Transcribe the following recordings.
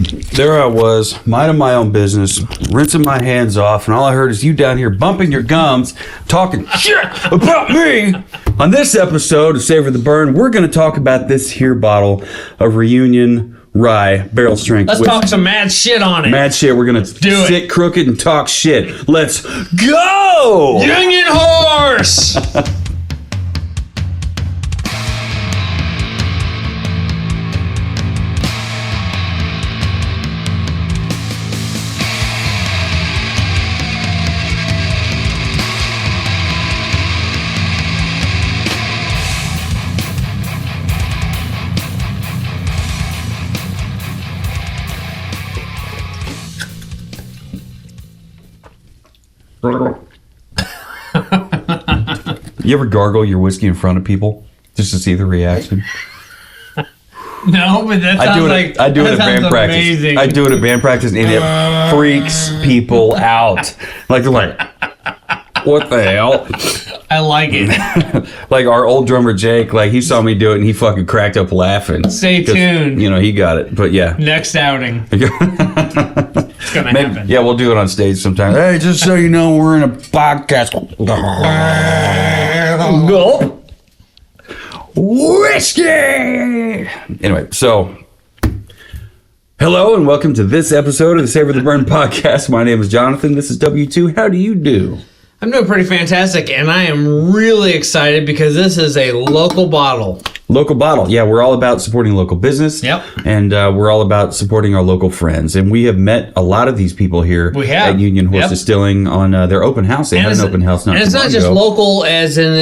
there I was, minding my own business, rinsing my hands off, and all I heard is you down here bumping your gums, talking shit about me. On this episode of Savor the Burn, we're going to talk about this here bottle of Union Rye barrel strength. Let's talk some mad shit on it. Mad shit. We're going to sit crooked and talk shit. Let's go! Union Horse! You ever gargle your whiskey in front of people just to see the reaction? No, but that sounds like I do it at band practice. Amazing. I do it at band practice, and it freaks people out. Like they're like, "What the hell?" I like it. Like our old drummer Jake, like he saw me do it, and he fucking cracked up laughing. Stay tuned. You know he got it, but yeah. Next outing. It's gonna happen. Yeah, we'll do it on stage sometime. Hey, just so you know, we're in a podcast. Go. Whiskey! Anyway, so hello and welcome to this episode of the Savor the Burn podcast. My name is Jonathan. This is W2. How do you do? I'm doing pretty fantastic, and I am really excited because this is a local bottle. Local bottle. Yeah, we're all about supporting local business. Yep. And we're all about supporting our local friends. And we have met a lot of these people here at Union Horse Distilling on their open house. They had an open house not too long ago. And it's not just local as in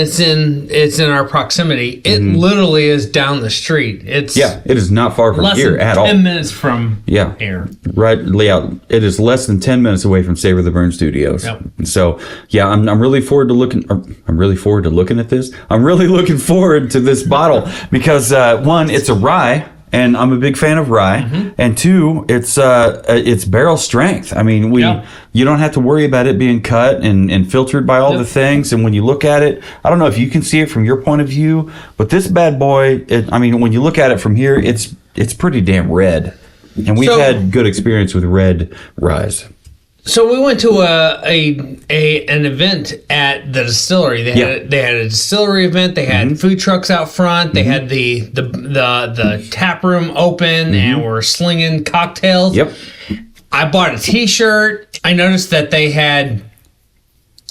it's in our proximity. It literally is down the street. It is not far from here at all. 10 minutes from here. Right, layout. It is less than 10 minutes away from Savor the Burn Studios. Yep. So, yeah, I'm really forward to looking. I'm really forward to looking at this. I'm really looking forward to this bottle because one, it's a rye, and I'm a big fan of rye, and two, it's barrel strength. I mean, you don't have to worry about it being cut and filtered by all the things. And when you look at it, I don't know if you can see it from your point of view, but this bad boy, when you look at it from here, it's pretty damn red, and we've had good experience with red ryes. So we went to an event at the distillery. They had a distillery event. They had food trucks out front. They had the tap room open, and we're slinging cocktails. Yep. I bought a T-shirt. I noticed that they had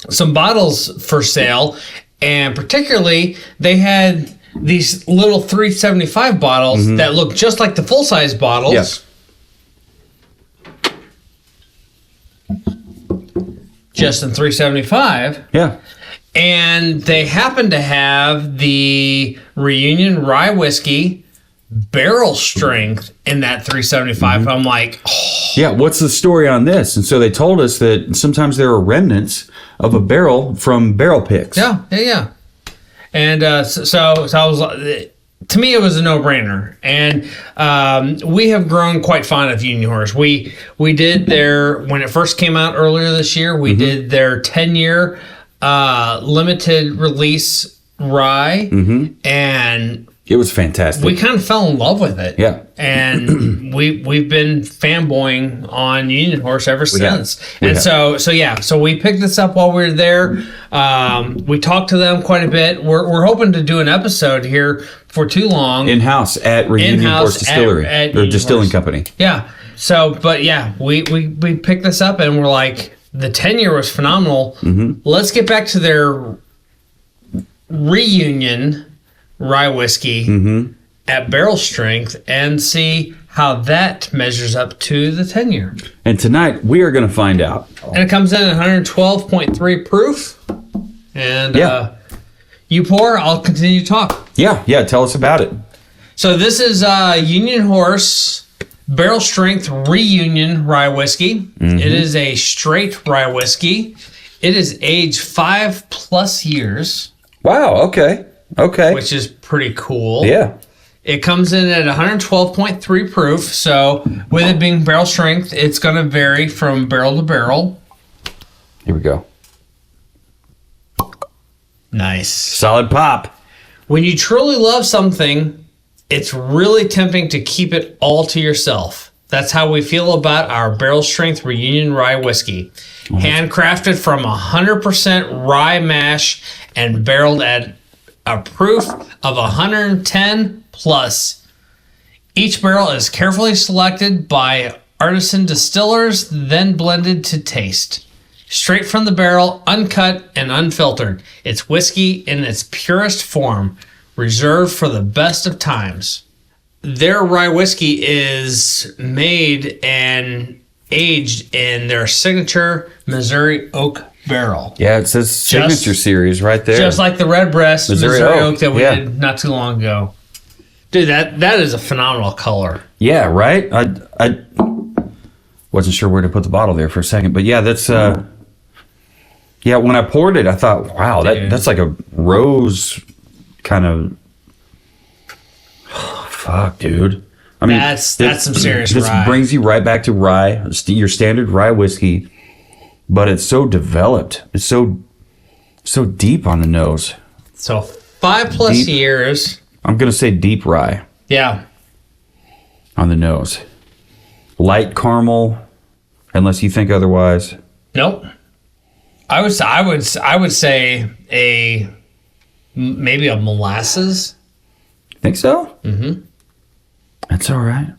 some bottles for sale, and particularly they had these little 375 bottles that look just like the full size bottles. Yes. Just in 375. Yeah. And they happen to have the Reunion Rye whiskey barrel strength in that 375. I'm like, yeah, what's the story on this? And so they told us that sometimes there are remnants of a barrel from barrel picks. Yeah. And so I was like, to me, it was a no-brainer, and we have grown quite fond of Union Horse. We did when it first came out earlier this year, we did their 10-year limited release rye, and it was fantastic. We kind of fell in love with it. Yeah. And we've been fanboying on Union Horse ever since. So we picked this up while we were there. We talked to them quite a bit. We're hoping to do an episode here for too long. In-house at Union Horse Distillery. At or distilling company. Yeah. So, but yeah, we picked this up and we're like, the 10-year was phenomenal. Let's get back to their Reunion Rye whiskey at barrel strength and see how that measures up to the 10-year. And tonight we are going to find out. And it comes in at 112.3 proof. And you pour, I'll continue to talk. Yeah, tell us about it. So this is Union Horse barrel strength Reunion Rye whiskey. It is a straight rye whiskey. It is aged 5+ years. Wow, okay. Which is pretty cool. Yeah. It comes in at 112.3 proof, so with it being barrel strength, it's going to vary from barrel to barrel. Here we go. Nice. Solid pop. When you truly love something, it's really tempting to keep it all to yourself. That's how we feel about our barrel strength Reunion Rye whiskey. Handcrafted from 100% rye mash and barreled at a proof of 110 plus. Each barrel is carefully selected by artisan distillers, then blended to taste. Straight from the barrel, uncut and unfiltered. It's whiskey in its purest form, reserved for the best of times. Their rye whiskey is made and aged in their signature Missouri oak barrel. Yeah, it says signature series right there. Just like the Redbreast Missouri oak that we yeah. did not too long ago. Dude, that is a phenomenal color. Yeah, right? I wasn't sure where to put the bottle there for a second, but yeah, that's yeah, when I poured it, I thought, wow, that's like a rose kind of fuck, dude. I mean, that's some serious this rye. brings you right back to rye, your standard rye whiskey, but it's so developed. It's so deep on the nose. So 5+ Deep. years. I'm going to say deep rye Yeah. on the nose. Light caramel, unless you think otherwise. Nope. I would say maybe a molasses. Think so? Mm-hmm. That's all right.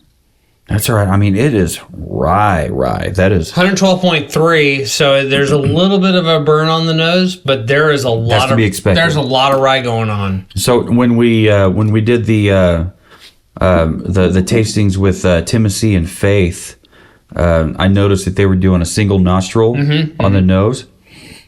That's all right. I mean, it is rye. That is 112.3. So there's a little bit of a burn on the nose, but there is a lot to be expected. There's a lot of rye going on. So when we did the tastings with Timothy and Faith, I noticed that they were doing a single nostril on the nose.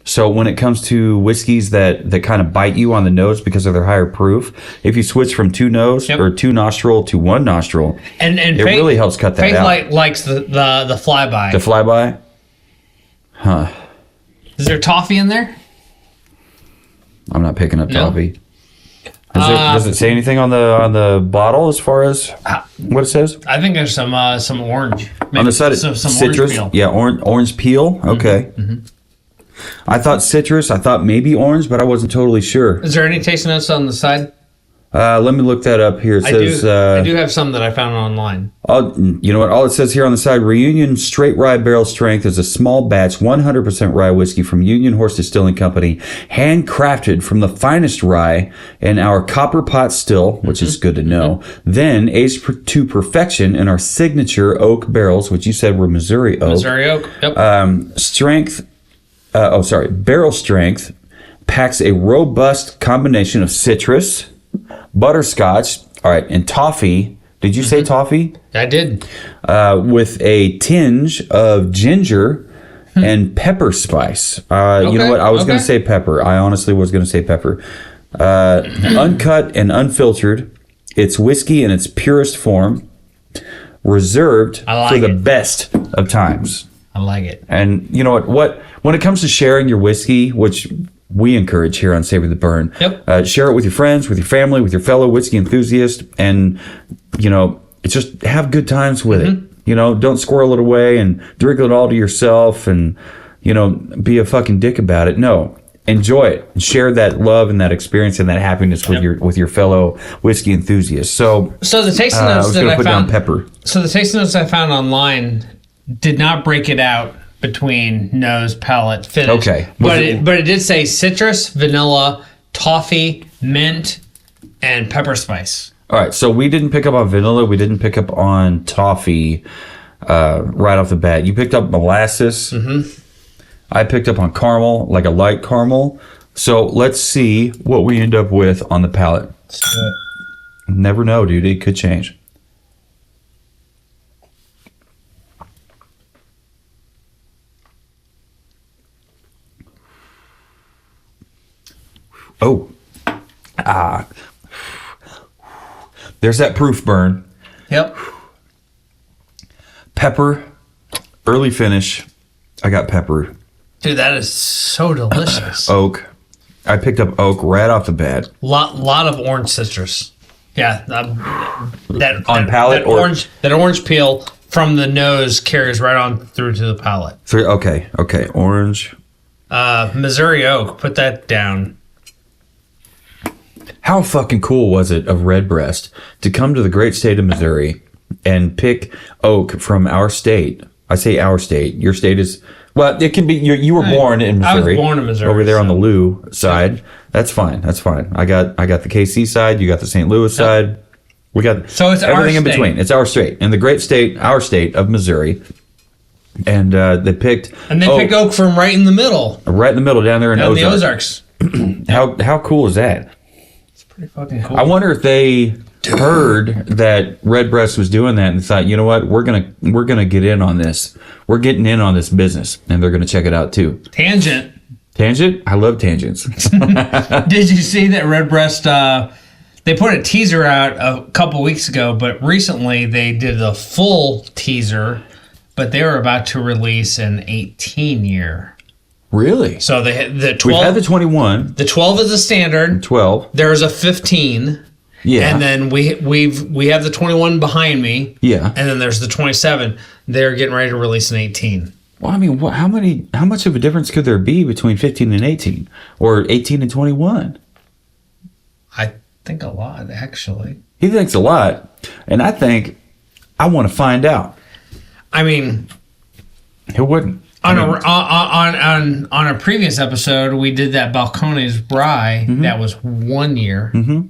So when it comes to whiskeys that kind of bite you on the nose because of their higher proof, if you switch from two nostril to one nostril, and it Faith, really helps cut that Faith out. likes the flyby. The flyby? Huh. Is there toffee in there? I'm not picking up No. toffee. Does it say anything on the bottle as far as what it says? I think there's some orange. Maybe On the side, some citrus. orange peel. Yeah, orange peel. Okay. I thought citrus. I thought maybe orange, but I wasn't totally sure. Is there any taste notes on the side? Let me look that up here. It says, I do have some that I found online. you know what? All it says here on the side, Reunion Straight Rye Barrel Strength is a small batch, 100% rye whiskey from Union Horse Distilling Company, handcrafted from the finest rye in our copper pot still, which is good to know, then aged to perfection in our signature oak barrels, which you said were Missouri oak. Missouri oak. Yep. Barrel strength packs a robust combination of citrus, butterscotch, all right, and toffee. Did you say toffee? I did. With a tinge of ginger and pepper spice. You know what? I was going to say pepper. I honestly was going to say pepper. Uncut and unfiltered. It's whiskey in its purest form, reserved for the best of times. I like it. And you know what? When it comes to sharing your whiskey, which we encourage here on Savor the Burn, share it with your friends, with your family, with your fellow whiskey enthusiasts, and it's just have good times with it. Don't squirrel it away and drink it all to yourself and be a fucking dick about it. No, enjoy it and share that love and that experience and that happiness with your fellow whiskey enthusiasts. So the tasting notes that I found, pepper. So the tasting notes I found online did not break it out between nose, palate, finish. Okay. But it did say citrus, vanilla, toffee, mint, and pepper spice. All right. So we didn't pick up on vanilla. We didn't pick up on toffee right off the bat. You picked up molasses. Mm-hmm. I picked up on caramel, like a light caramel. So let's see what we end up with on the palate. Let's do it. Never know, dude. It could change. Oh, there's that proof burn. Yep. Pepper, early finish. I got pepper. Dude, that is so delicious. Oak. I picked up oak right off the bat. Lot of orange citrus. Yeah, that orange peel from the nose carries right on through to the palate. Okay, orange. Missouri oak. Put that down. How fucking cool was it of Redbreast to come to the great state of Missouri and pick oak from our state. I say our state. Your state is, well, it can be, you were born in Missouri. I was born in Missouri. Over there on the Lou side. That's fine. That's fine. I got the KC side. You got the St. Louis side. We got so it's everything in between. It's our state. And the great state, our state of Missouri. And they picked oak from right in the middle. Right in the middle, down there in the Ozarks. How cool is that? It's pretty fucking cool. I wonder if they heard that Redbreast was doing that and thought, you know what, we're gonna get in on this. We're getting in on this business, and they're gonna check it out too. Tangent. I love tangents. Did you see that Redbreast? They put a teaser out a couple weeks ago, but recently they did a full teaser. But they were about to release an 18-year. Really? So they had the 12. We've had the 21. The 12 is the standard. 12. There's a 15. Yeah. And then we have the 21 behind me. Yeah. And then there's the 27. They're getting ready to release an 18. Well, I mean, how much of a difference could there be between 15 and 18, or 18 and 21? I think a lot, actually. He thinks a lot, and I think I want to find out. I mean, who wouldn't? On a previous episode, we did that Balcones Rye that was 1 year. Mm-hmm.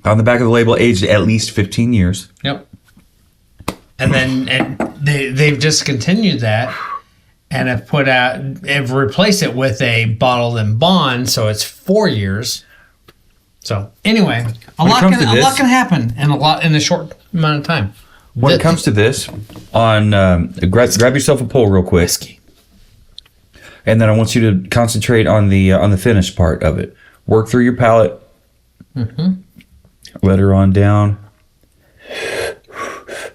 On the back of the label, aged at least 15 years. Yep. And then they've discontinued that and have replaced it with a bottled and bond, so it's 4 years. So anyway, a lot can happen in a short amount of time. When it comes to this, grab yourself a pull real quick, whiskey. And then I want you to concentrate on the finish part of it. Work through your palate. Mm-hmm. Let her on down.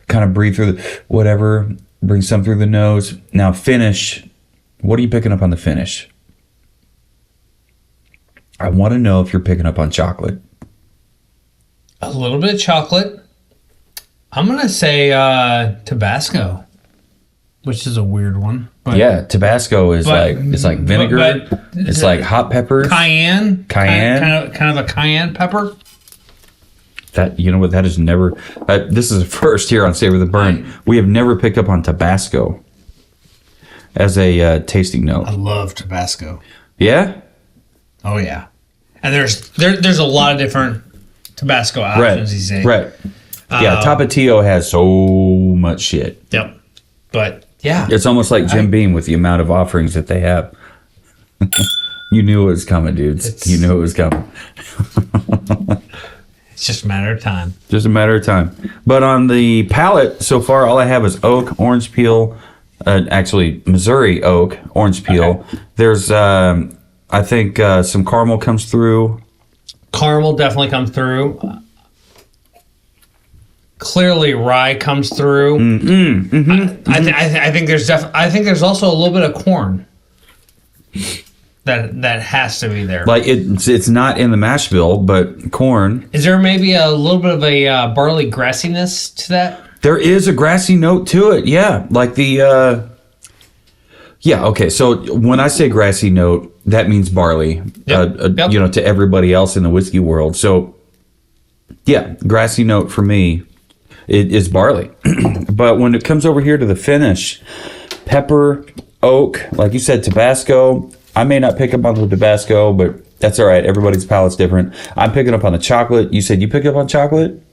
Kind of breathe through whatever. Bring some through the nose. Now finish. What are you picking up on the finish? I want to know if you're picking up on chocolate. A little bit of chocolate. I'm going to say Tabasco, which is a weird one. But, yeah, Tabasco is like vinegar. It's like hot peppers. Cayenne. Kind of a cayenne pepper. That, you know what, that is never... this is a first here on Savor the Burn. We have never picked up on Tabasco as a tasting note. I love Tabasco. Yeah? Oh, yeah. And there's a lot of different Tabasco options these days. Right. Yeah, Tapatio has so much shit. Yep. But, yeah. It's almost like Jim Beam with the amount of offerings that they have. You knew it was coming, dudes. You knew it was coming. It's just a matter of time. Just a matter of time. But on the palate, so far, all I have is oak, orange peel, actually, Missouri oak, orange peel. Okay. There's, I think, some caramel comes through. Caramel definitely comes through. Clearly, rye comes through. I think there's also a little bit of corn that has to be there. Like it's not in the mash bill, but corn. Is there maybe a little bit of a barley grassiness to that? There is a grassy note to it. Yeah, like the. Yeah. Okay. So when I say grassy note, that means barley. Yep. You know, to everybody else in the whiskey world. So, yeah, grassy note for me. It is barley. But when it comes over here to the finish, pepper, oak, like you said, Tabasco. I may not pick up on the Tabasco, but that's all right. Everybody's palate's different. I'm picking up on the chocolate. You said you picked up on chocolate?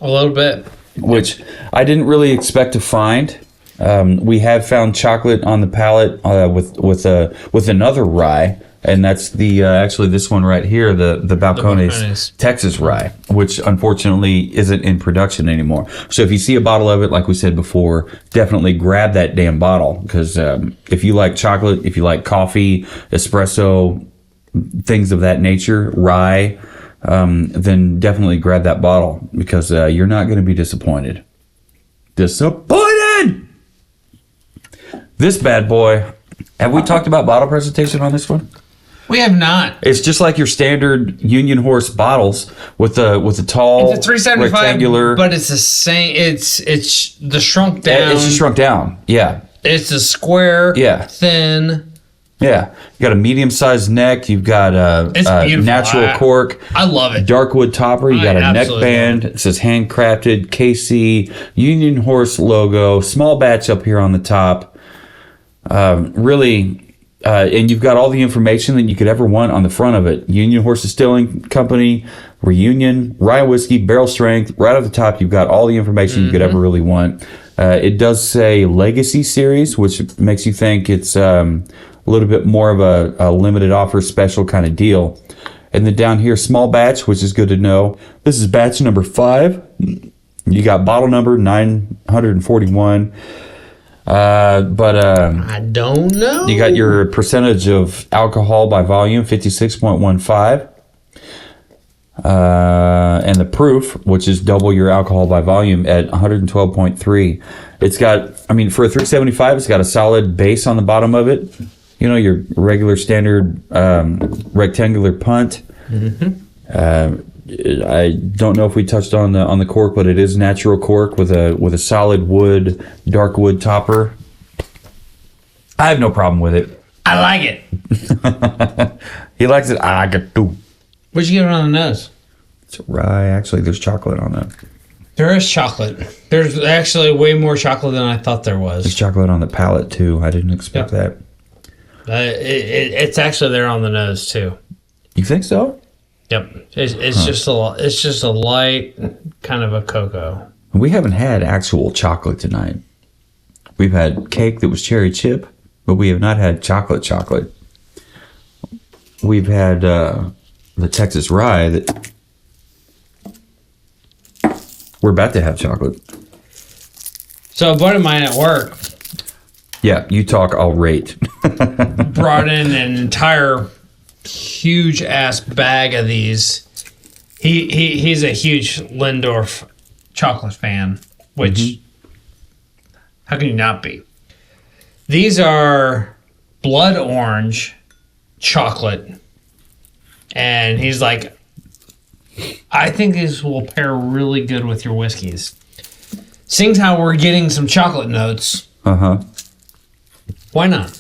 A little bit. Which I didn't really expect to find. We have found chocolate on the palate with another rye. And that's the actually this one right here, the Balcones Texas Rye, which unfortunately isn't in production anymore. So if you see a bottle of it, like we said before, definitely grab that damn bottle. Because if you like chocolate, if you like coffee, espresso, things of that nature, rye, then definitely grab that bottle. Because you're not going to be disappointed. Disappointed! This bad boy. Have we talked about bottle presentation on this one? We have not. It's just like your standard Union Horse bottles with a tall, it's a 375, rectangular. But it's the same. It's the shrunk down. It's just shrunk down. Yeah. It's a square. Yeah. Thin. Yeah, you got a medium-sized neck. You've got It's a beautiful. natural cork. I love it. Dark wood topper. You got a neck absolutely band. It says handcrafted KC Union Horse logo. Small batch up here on the top. Really, and you've got all the information that you could ever want on the front of it. Union Horse Distilling Company, Reunion, rye whiskey, barrel strength. Right at the top, you've got all the information you could ever really want. It does say Legacy Series, which makes you think it's a little bit more of a limited offer special kind of deal. And then down here, small batch, which is good to know. This is batch number 5. You got bottle number 941. I don't know. You got your percentage of alcohol by volume, 56.15. And the proof, which is double your alcohol by volume at 112.3. It's got, I mean, for a 375, it's got a solid base on the bottom of it. You know, your regular standard rectangular punt. I don't know if we touched on the cork, but it is natural cork with a solid wood, dark wood topper. I have no problem with it. I like it. He likes it. I like it too. What'd you give it on the nose? It's rye. Actually, there's chocolate on that. There is chocolate. There's actually way more chocolate than I thought there There's was. chocolate on the palate too. I didn't expect that. It's actually there on the nose too. You think so? Yep. It's just a light kind of a cocoa. We haven't had actual chocolate tonight. We've had cake that was cherry chip, but we have not had chocolate. We've had the Texas rye that we're about to have chocolate. So a buddy of mine at work Yeah, you talk, I'll rate. brought in an entire huge ass bag of these. He's a huge Lindorf chocolate fan, which how can you not be? These are blood orange chocolate, and he's like, I think these will pair really good with your whiskeys. Seeing how we're getting some chocolate notes, why not?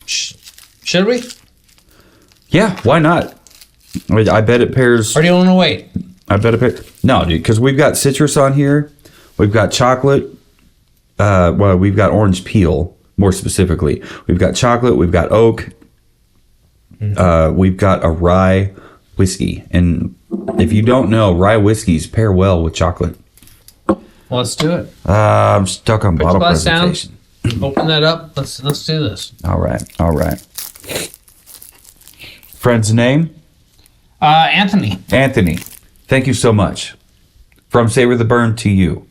Should we? Yeah, why not? I bet it pairs. Or do you want to wait? I bet it pairs. No, dude, because we've got citrus on here. We've got chocolate. Well, we've got orange peel, more specifically. We've got chocolate. We've got oak. We've got a rye whiskey. And if you don't know, rye whiskeys pair well with chocolate. Well, let's do it. I'm stuck on bottle glass down. presentation. Open that up. Let's do this. All right. Friend's name? Anthony. Anthony. Thank you so much. From Savor the Burn to you.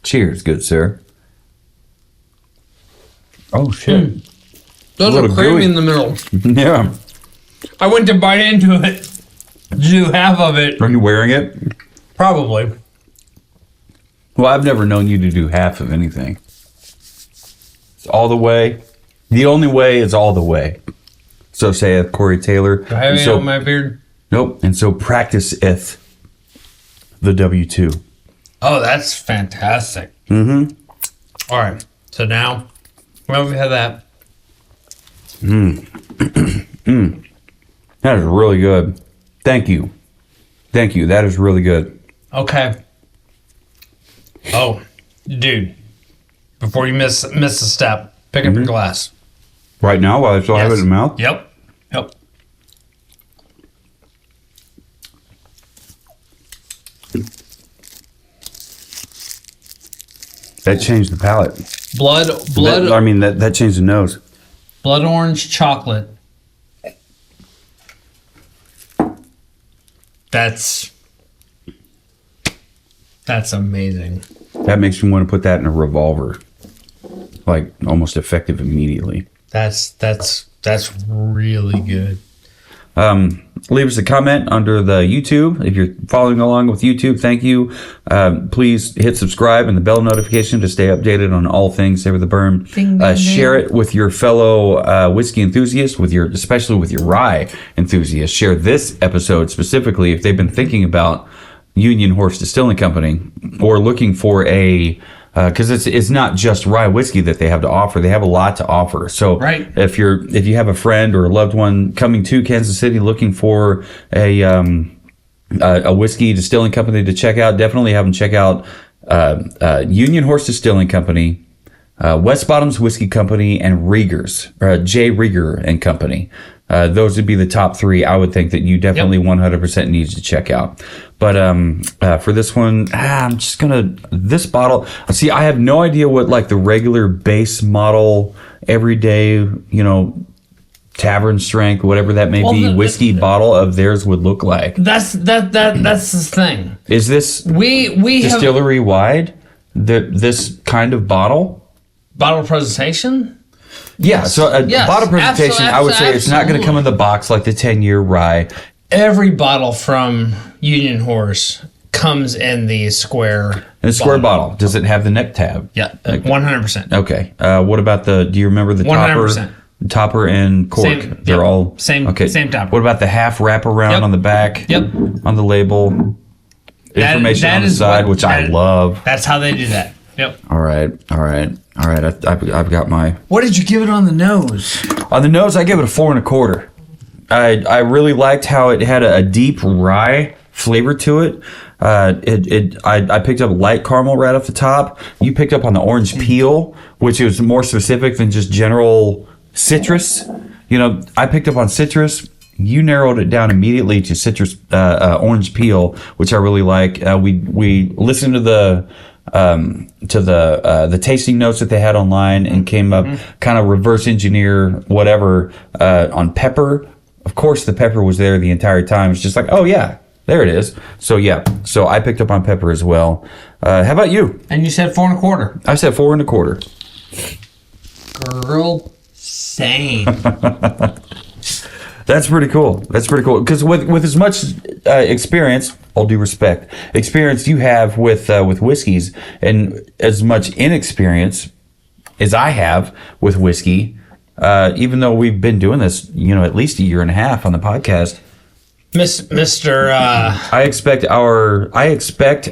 Cheers, good sir. Oh, shit. Those A are little creamy gooey. in the middle. Yeah. I went to bite into it. Do half of it. Are you wearing it? Probably. Well, I've never known you to do half of anything. It's all the way. The only way is all the way. So saith Corey Taylor. Do I have any on my beard? Nope. And so practiceth the W2. Oh, that's fantastic. All right. So now, well, we have that. That is really good. Thank you. That is really good. Okay. Oh, dude. Before you miss a step, pick up your glass. Right now, while I still have it in the mouth? Yep. That changed the palate. Blood. That changed the nose. Blood orange chocolate. That's amazing. That makes me want to put that in a revolver. Like, almost effective immediately. That's really good. Leave us a comment under the YouTube. If you're following along with YouTube, thank you. Please hit subscribe and the bell notification to stay updated on all things Savor the Burn. Ding, ding, share it with your fellow whiskey enthusiasts, especially with your rye enthusiasts. Share this episode specifically if they've been thinking about Union Horse Distilling Company or looking for a because it's not just rye whiskey that they have to offer. They have a lot to offer. So Right. if you have a friend or a loved one coming to Kansas City looking for a whiskey distilling company to check out, definitely have them check out Union Horse Distilling Company, West Bottoms Whiskey Company, and Rieger's, J. Rieger and Company. Those would be the top three I would think that you definitely 100% need to check out. But for this one, I'm just this bottle, see, I have no idea what like the regular base model, everyday, tavern strength, whatever that may be, whiskey bottle of theirs would look like. That's the thing. Is this We distillery wide, this kind of bottle? Bottle presentation? Yeah, so a Yes, bottle presentation, I would say it's not going to come in the absolutely. box like the 10-year rye. Every bottle from Union Horse comes in the square. In a square bottle. Does it have the neck tab? Yeah, 100%. Okay. What about do you remember the 100%. Topper and cork? Same, They're yep. all Same topper. What about the half wraparound Yep. on the back? Yep. On the label. Information that on the is side, what- which I that- love. That's how they do that. Yep. All right. I've got my. What did you give it on the nose? On the nose, I give it a 4 1/4. I really liked how it had a deep rye flavor to it. I picked up light caramel right off the top. You picked up on the orange peel, which is more specific than just general citrus. I picked up on citrus. You narrowed it down immediately to citrus, orange peel, which I really like. We listened to the tasting notes that they had online and came up kind of reverse engineer whatever on pepper. Of course, the pepper was there the entire time. It's just like, oh yeah, there it is. So yeah, so I picked up on pepper as well. How about you? And you said 4 1/4. I said 4 1/4. Girl, same. That's pretty cool. Because with as much experience, all due respect, experience you have with whiskeys, and as much inexperience as I have with whiskey, even though we've been doing this, at least 1.5 years on the podcast, Mr. I expect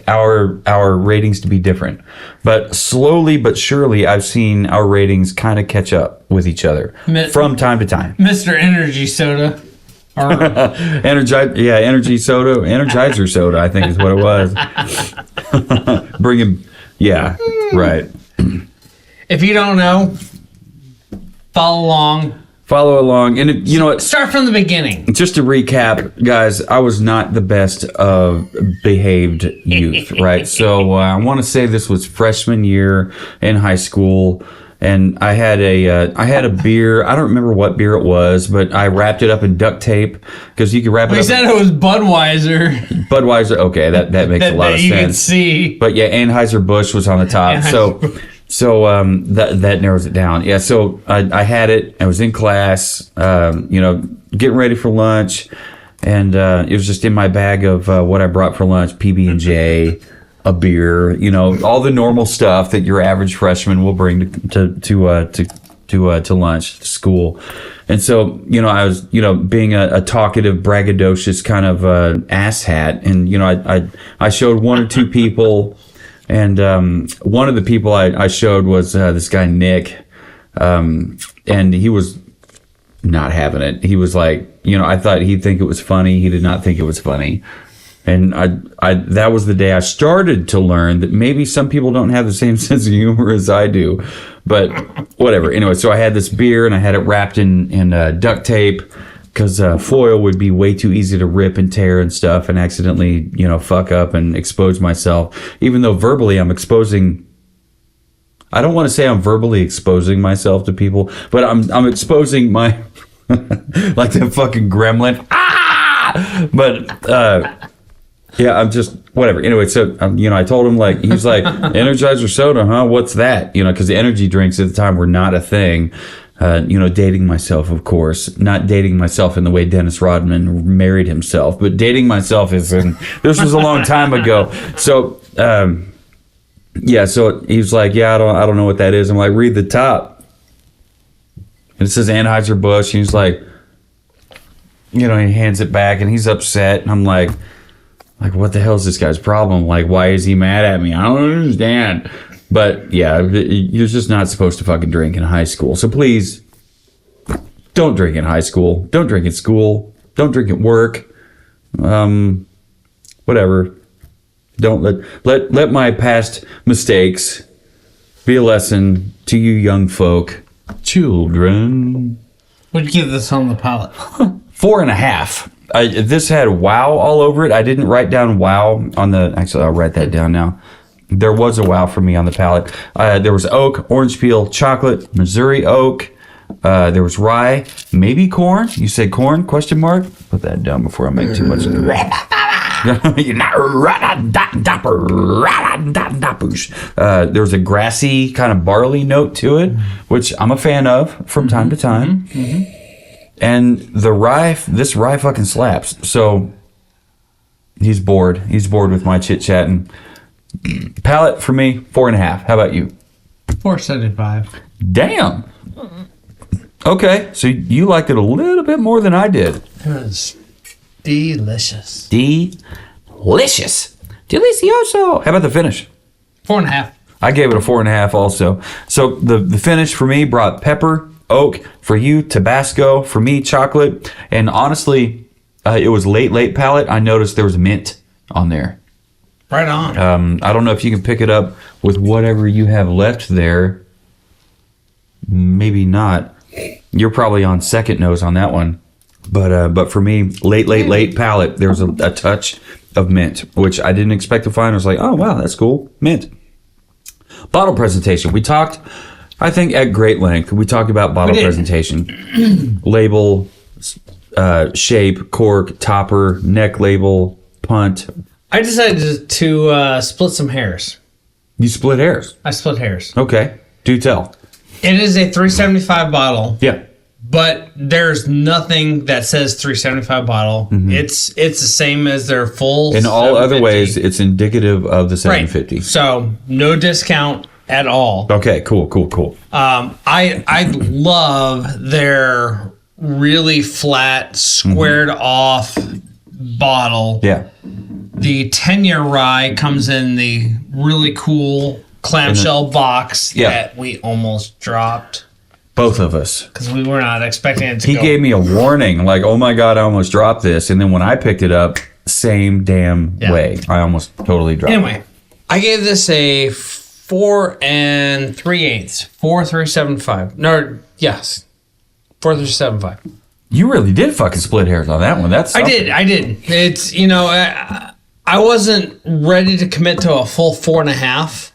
our ratings to be different. But slowly but surely, I've seen our ratings kind of catch up with each other from time to time. Mr. Energy Soda. Or Energy soda, Energizer soda, I think is what it was. Bring him, yeah, right. if you don't know, follow along. Follow along, and you know what? Start from the beginning. Just to recap, guys, I was not the best behaved youth, right? So I want to say this was freshman year in high school, and I had a beer. I don't remember what beer it was, but I wrapped it up in duct tape because you could wrap it We up. said it was Budweiser. Budweiser. Okay, that makes a lot of you sense. can see. But yeah, Anheuser-Busch was on the top. So that narrows it down. Yeah, so I had it. I was in class, getting ready for lunch, and it was just in my bag of what I brought for lunch: PB&J, a beer, all the normal stuff that your average freshman will bring to lunch, to school. And so, I was, being a talkative, braggadocious kind of asshat, and I showed one or two people. And one of the people I showed was this guy, Nick, and he was not having it. He was like, I thought he'd think it was funny. He did not think it was funny. And I that was the day I started to learn that maybe some people don't have the same sense of humor as I do. But whatever. Anyway, so I had this beer and I had it wrapped in duct tape, because foil would be way too easy to rip and tear and stuff and accidentally, fuck up and expose myself. Even though verbally I don't want to say I'm verbally exposing myself to people, but I'm exposing my, like that fucking gremlin. Ah! But, yeah, I'm just, whatever. Anyway, so, I told him, he was like, Energizer soda, huh? What's that? Because the energy drinks at the time were not a thing. Dating myself, of course, not dating myself in the way Dennis Rodman married himself, but dating myself this was a long time ago. So, so he was like, yeah, I don't know what that is. I'm like, read the top. And it says Anheuser-Busch. And he's like, he hands it back and he's upset. And I'm like, what the hell is this guy's problem? Like, why is he mad at me? I don't understand. But yeah, you're just not supposed to fucking drink in high school. So please, don't drink in high school. Don't drink at school. Don't drink at work. Whatever. Don't let my past mistakes be a lesson to you young folk. Children. What'd you give this on the palate? 4.5. This had wow all over it. I didn't write down wow on the... Actually, I'll write that down now. There was a wow for me on the palate. There was oak, orange peel, chocolate, Missouri oak. There was rye, maybe corn. You said corn? Question mark. Put that down before I make too much. There was a grassy kind of barley note to it, which I'm a fan of from time to time. And this rye fucking slaps. So he's bored. He's bored with my chit chatting. Palate for me, 4.5. How about you? 4.75. Damn. Okay, so you liked it a little bit more than I did. It was delicious. Delicious. Delicioso. How about the finish? 4.5. I gave it a 4.5 also. So the finish for me brought pepper, oak. For you, Tabasco. For me, chocolate. And honestly, it was late palate. I noticed there was mint on there. Right on. I don't know if you can pick it up with whatever you have left there. Maybe not. You're probably on second nose on that one. But for me, late palate, there was a touch of mint, which I didn't expect to find. I was like, oh, wow, that's cool. Mint. Bottle presentation. We talked, I think, at great length. We talked about bottle presentation. Label, shape, cork, topper, neck label, punt. I decided to split some hairs. You split hairs? I split hairs. Okay. Do tell. It is a 375 bottle. Yeah. But there's nothing that says 375 bottle. It's the same as their full. In all other ways, it's indicative of the 750. Right. So no discount at all. Okay, cool. I love their really flat, squared off bottle. Yeah. The 10-year rye comes in the really cool clamshell box that we almost dropped. Both of us. Because we were not expecting it to go. He gave me a warning, like, oh my God, I almost dropped this. And then when I picked it up, same damn way. I almost totally dropped it. Anyway, I gave this a 4 3/8. 4.375. No, yes. 4.375. You really did fucking split hairs on that one. That's something. I did. It's, I wasn't ready to commit to a full 4.5.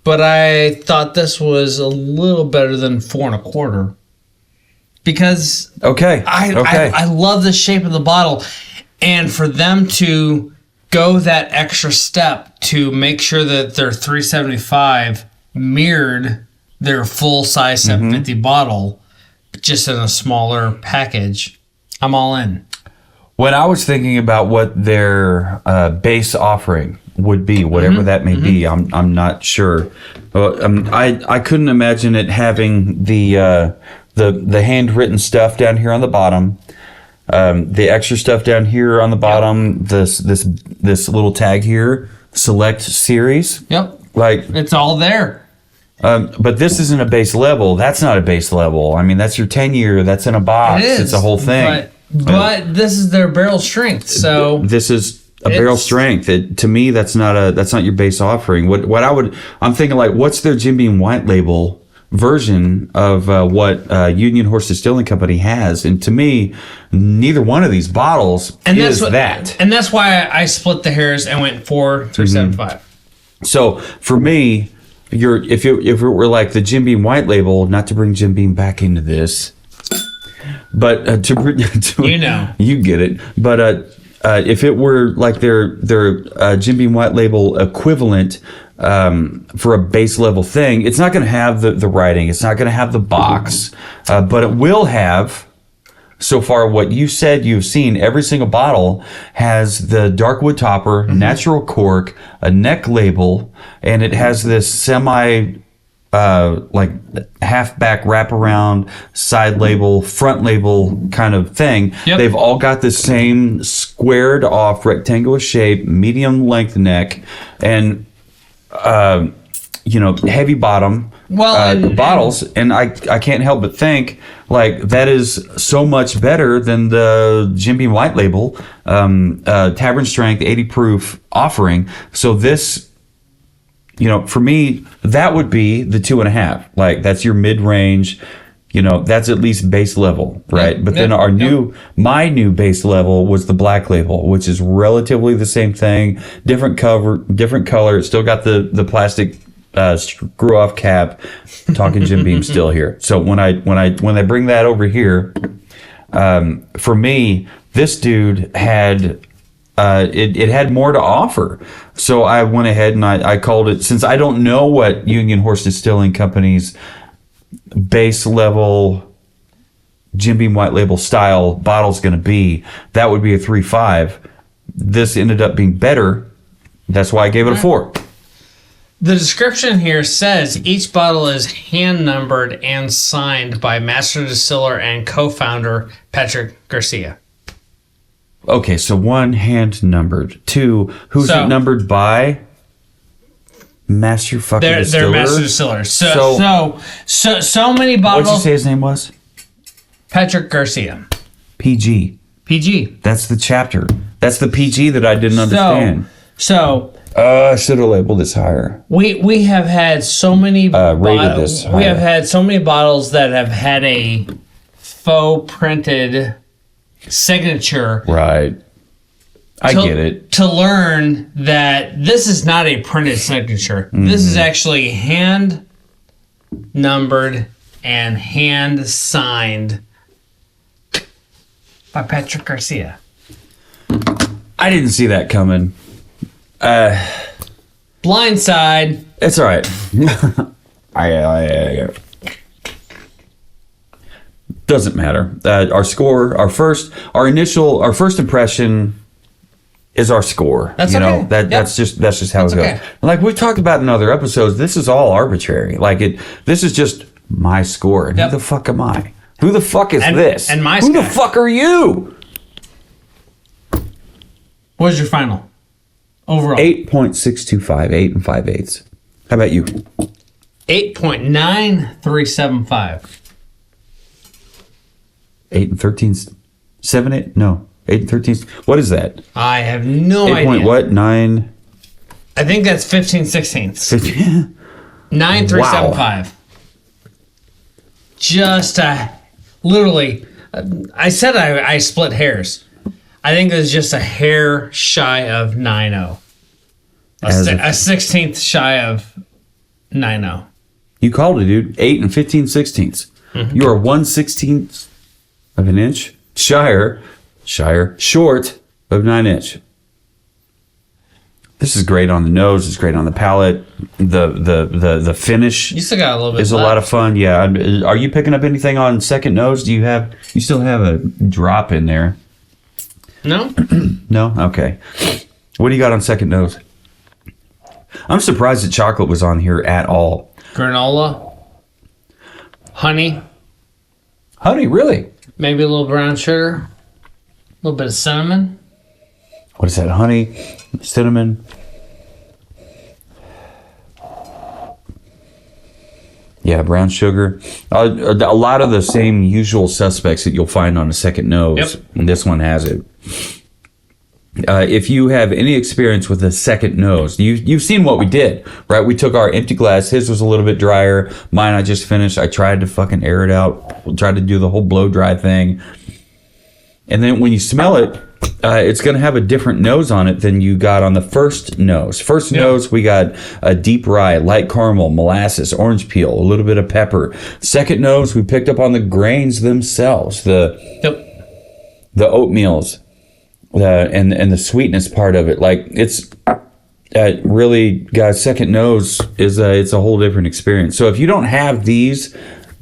But I thought this was a little better than 4.25 because I love the shape of the bottle, and for them to go that extra step to make sure that their 375 mirrored their full size 750 bottle, just in a smaller package, I'm all in. When I was thinking about what their base offering would be, whatever that may be, I'm not sure. I couldn't imagine it having the handwritten stuff down here on the bottom, the extra stuff down here on the bottom, this little tag here, select series. Yep, like it's all there. But this isn't a base level. That's not a base level. I mean, that's your 10-year. That's in a box. It's a whole thing. But this is their barrel strength. So this is a barrel strength. To me, that's not your base offering. I'm thinking like, what's their Jim Beam White Label version of what Union Horse Distilling Company has? And to me, neither one of thee bottles is that. And that's why I split the hairs and went 4.375. So for me, if it were like the Jim Beam White Label, not to bring Jim Beam back into this, but you get it. But if it were like their Jim Beam White Label equivalent for a base level thing, it's not going to have the writing. It's not going to have the box, but it will have. So far, what you said you've seen, every single bottle has the dark wood topper, natural cork, a neck label, and it has this semi like half-back wraparound side label, front label kind of thing. Yep. They've all got the same squared off rectangular shape, medium length neck, and heavy bottom bottles, and I can't help but think like that is so much better than the Jim Beam White Label Tavern Strength 80 proof offering. So this, for me, that would be the 2.5. Like that's your mid range. That's at least base level, right? Yep, but then my new base level was the Black Label, which is relatively the same thing, different cover, different color. It's still got the plastic screw off cap. Talking Jim Beam still here. So when I bring that over here, for me, this dude had it had more to offer. So I went ahead and I called it, since I don't know what Union Horse Distilling Company's base level Jim Beam White Label style bottle's going to be, that would be a 3.5. This ended up being better. That's why I gave it a 4. The description here says each bottle is hand numbered and signed by master distiller and co-founder Patrick Garcia. Okay, so 1, hand numbered. 2, who's it numbered by? Master fucking distiller. They're master distillers. So many bottles. What'd you say his name was? Patrick Garcia. PG. That's the chapter. That's the PG that I didn't understand. I should have labeled this higher. We have had so many rated this higher. We have had so many bottles that have had a faux printed signature. Right. I get it. To learn that this is not a printed signature. Mm-hmm. This is actually hand numbered and hand signed by Patrick Garcia. I didn't see that coming. Blindside. It's all right. I doesn't matter. Our score, our first impression is our score. That's okay. That's just how it goes. Okay. Like we've talked about in other episodes, this is all arbitrary. This is just my score. And who the fuck am I? Who the fuck is this? And my who the fuck are you? What was your final? Overall. 8.625, 8 5/8. How about you? 8.9375. 8 13 7 8 no 8 and 13. What is that? I have no 8 idea. Point what? 9. I think that's 15/16. 9.375. Wow. Just literally, I said I split hairs. I think it was just a hair shy of 9.0. A 16th shy of 9.0. You called it, dude. 8 and 15/16. Mm-hmm. You are 1/16 of an inch short of 9 inch. This is great on the nose. It's great on the palate. The finish. You still got a little bit. Is left. A lot of fun. Yeah. Are you picking up anything on second nose? You still have a drop in there? No. No. Okay. What do you got on second nose? I'm surprised that chocolate was on here at all. Granola. Honey. Honey, really? Maybe a little brown sugar. A little bit of cinnamon. What is that? Honey, cinnamon. Yeah, brown sugar. A lot of the same usual suspects that you'll find on a second nose. Yep. And this one has it. If you have any experience with a second nose, you've seen what we did, right? We took our empty glass. His was a little bit drier. Mine, I just finished. I tried to fucking air it out. Tried to do the whole blow dry thing. And then when you smell it, it's going to have a different nose on it than you got on the first nose. First nose, we got a deep rye, light caramel, molasses, orange peel, a little bit of pepper. Second nose, we picked up on the grains themselves, the oatmeals, and the sweetness part of it. Like it's really, guys, second nose is it's a whole different experience. So if you don't have these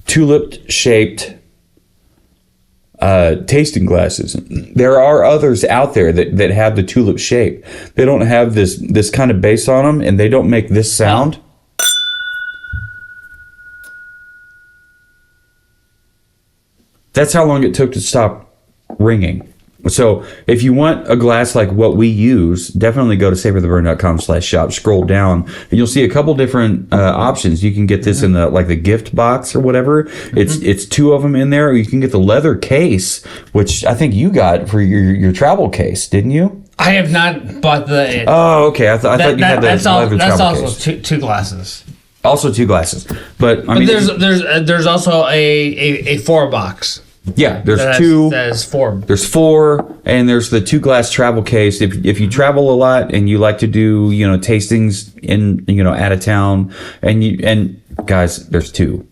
tulip shaped tasting glasses, there are others out there that have the tulip shape. They don't have this kind of base on them, and they don't make this sound. That's how long it took to stop ringing. So if you want a glass like what we use, definitely go to savortheburn.com/shop. Scroll down, and you'll see a couple different options. You can get this in the gift box or whatever. It's 2 of them in there. Or you can get the leather case, which I think you got for your travel case, didn't you? I have not bought the. Oh, okay. I thought you had the leather travel case. That's also two glasses. Also 2 glasses, but I mean, there's also a 4 box. Yeah, there's 2. There's 4. There's 4, and there's the 2 glass travel case. If you travel a lot and you like to do tastings in out of town, and guys, there's 2.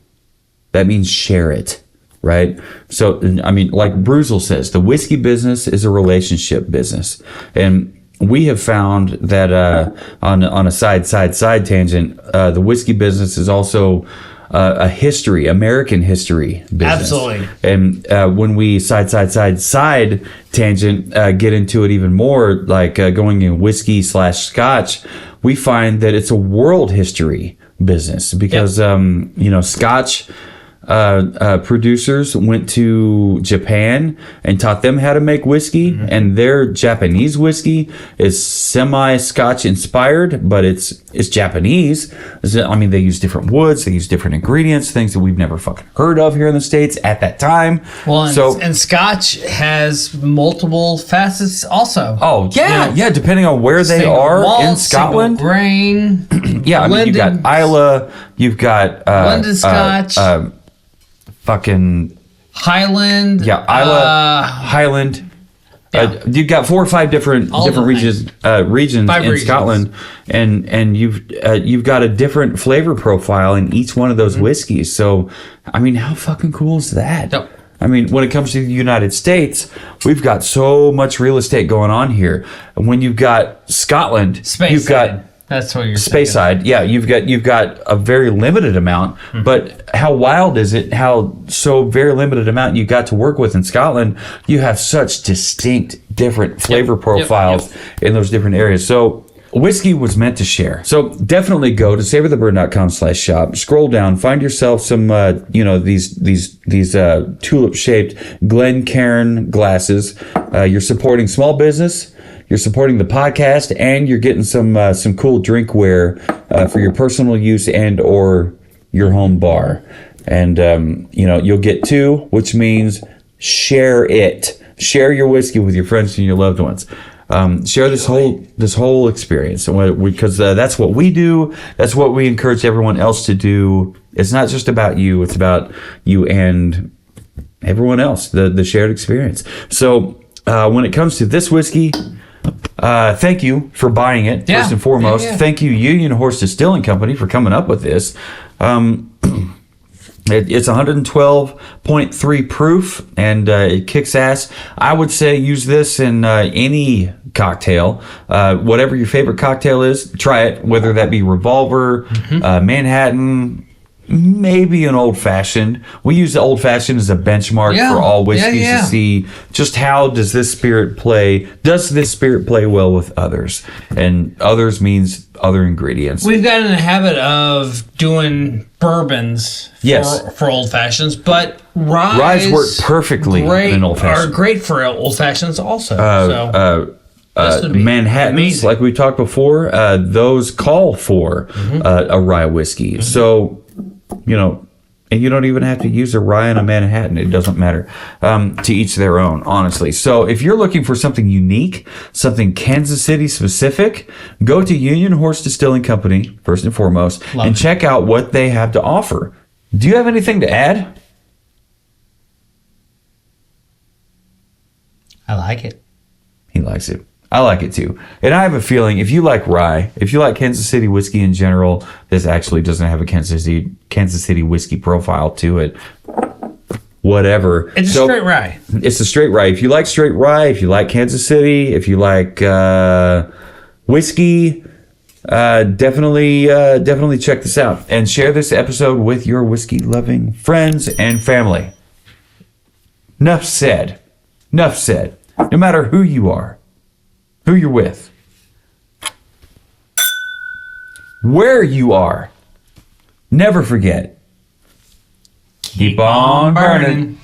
That means share it, right? So I mean, like Bruzel says, the whiskey business is a relationship business, and we have found that on a side tangent, the whiskey business is also American history business. Absolutely. And when we side tangent get into it even more, like going in whiskey /scotch, we find that it's a world history business because Scotch producers went to Japan and taught them how to make whiskey, and their Japanese whiskey is semi-Scotch inspired, but it's Japanese. I mean, they use different woods, they use different ingredients, things that we've never fucking heard of here in the States at that time. Well, and Scotch has multiple facets also. Oh, yeah, depending on where they are malt, in Scotland. Grain. Yeah, I mean, you've got Islay, you've got blended Scotch. Fucking Highland. Yeah, Islay, Highland. You've got 4 or 5 different regions in Scotland, and you've got a different flavor profile in each one of those whiskeys. So, I mean, how fucking cool is that? Yep. I mean, when it comes to the United States, we've got so much real estate going on here. And when you've got Scotland, you've got. That's what you're Speyside, yeah, you've got a very limited amount, but how wild is it? How so very limited amount you got to work with in Scotland? You have such distinct, different flavor profiles in those different areas. So whiskey was meant to share. So definitely go to savortheburn.com/shop. Scroll down, find yourself some, these tulip-shaped Glencairn glasses. You're supporting small business. You're supporting the podcast, and you're getting some cool drinkware for your personal use and or your home bar. And you'll get 2, which means share it. Share your whiskey with your friends and your loved ones. Share this whole experience, because that's what we do. That's what we encourage everyone else to do. It's not just about you; it's about you and everyone else. The shared experience. So when it comes to this whiskey. Thank you for buying it, first and foremost. Yeah. Thank you, Union Horse Distilling Company, for coming up with this. It's 112.3 proof, and it kicks ass. I would say use this in any cocktail. Whatever your favorite cocktail is, try it, whether that be Revolver, Manhattan, maybe an old fashioned. We use the old fashioned as a benchmark for all whiskeys to see just how does this spirit play. Does this spirit play well with others? And others means other ingredients. We've gotten in the habit of doing bourbons for old fashions, but ryes work perfectly in an old fashioned. Are great for old fashions also. Manhattans, like we talked before, those call for a rye whiskey. So. And you don't even have to use a rye and a Manhattan. It doesn't matter. To each their own, honestly. So if you're looking for something unique, something Kansas City specific, go to Union Horse Distilling Company, first and foremost, and check out what they have to offer. Do you have anything to add? I like it. He likes it. I like it too. And I have a feeling if you like rye, if you like Kansas City whiskey in general, this actually doesn't have a Kansas City whiskey profile to it. Whatever. It's a straight rye. It's a straight rye. If you like straight rye, if you like Kansas City, if you like whiskey, definitely check this out. And share this episode with your whiskey-loving friends and family. Enough said. Enough said. No matter who you are. Who you're with, where you are, never forget. Keep on burning.